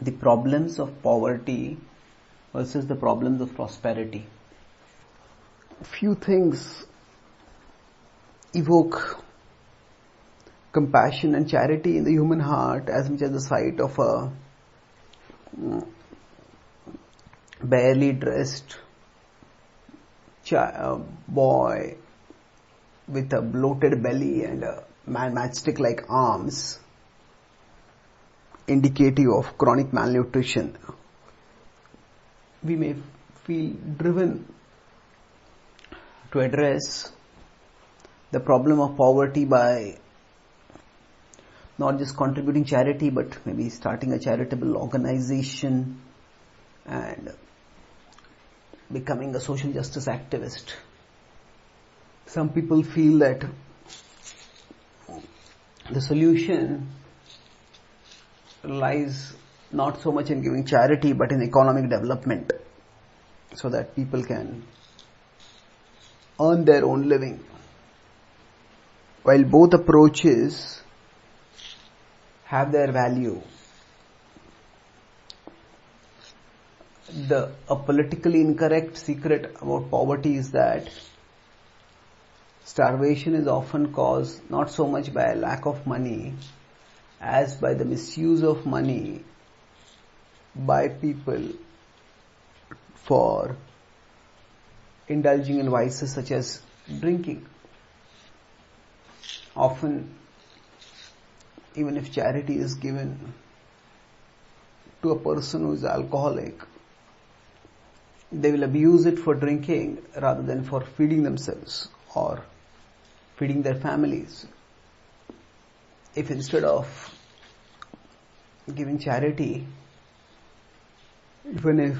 the problems of poverty versus the problems of prosperity. Few things evoke compassion and charity in the human heart as much as the sight of a barely dressed boy with a bloated belly and a matchstick-like arms, indicative of chronic malnutrition. We may feel driven to address the problem of poverty by not just contributing charity, but maybe starting a charitable organization and becoming a social justice activist. Some people feel that the solution lies not so much in giving charity but in economic development, so that people can earn their own living. While both approaches have their value, a politically incorrect secret about poverty is that starvation is often caused not so much by a lack of money as by the misuse of money by people for indulging in vices such as drinking. Often, even if charity is given to a person who is alcoholic, they will abuse it for drinking rather than for feeding themselves or feeding their families. If instead of giving charity, even if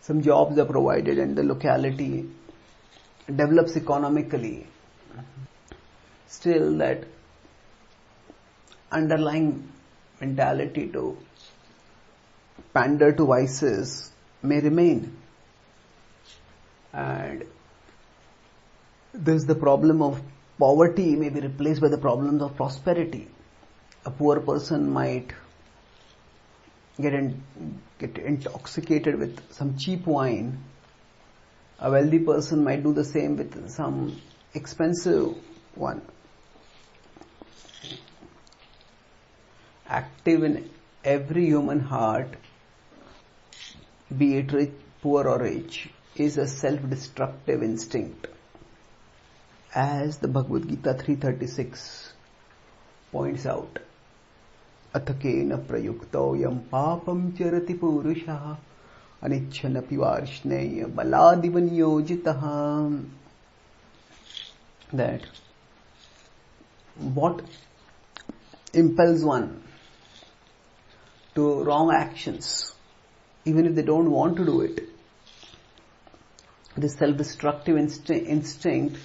some jobs are provided and the locality develops economically, still that underlying mentality to pander to vices may remain. And thus the problem of poverty may be replaced by the problems of prosperity. A poor person might get intoxicated with some cheap wine. A wealthy person might do the same with some expensive one. Active in every human heart, be it rich, poor or rich, is a self-destructive instinct. As the Bhagavad Gita 3:36 points out, athakena prayukto yam papam charati purushaha anichchanapi varshneya baladivan yojitaha. That what impels one to wrong actions, even if they don't want to do it, this self-destructive instinct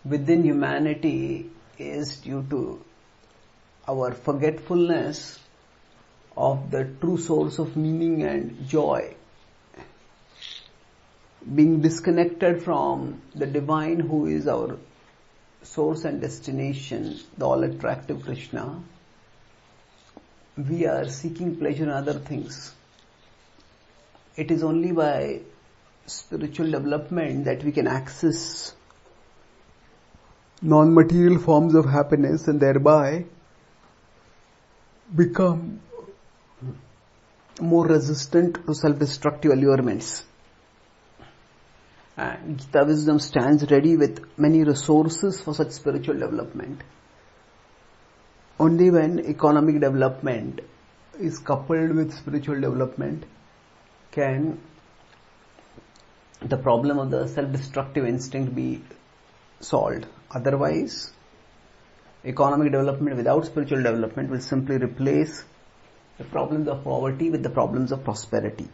within humanity is due to our forgetfulness of the true source of meaning and joy, being disconnected from the divine who is our source and destination, the all-attractive Krishna. We are seeking pleasure in other things. It is only by spiritual development that we can access non-material forms of happiness and thereby become more resistant to self-destructive allurements. And Gita wisdom stands ready with many resources for such spiritual development. Only when economic development is coupled with spiritual development can the problem of the self-destructive instinct be solved. Otherwise, economic development without spiritual development will simply replace the problems of poverty with the problems of prosperity.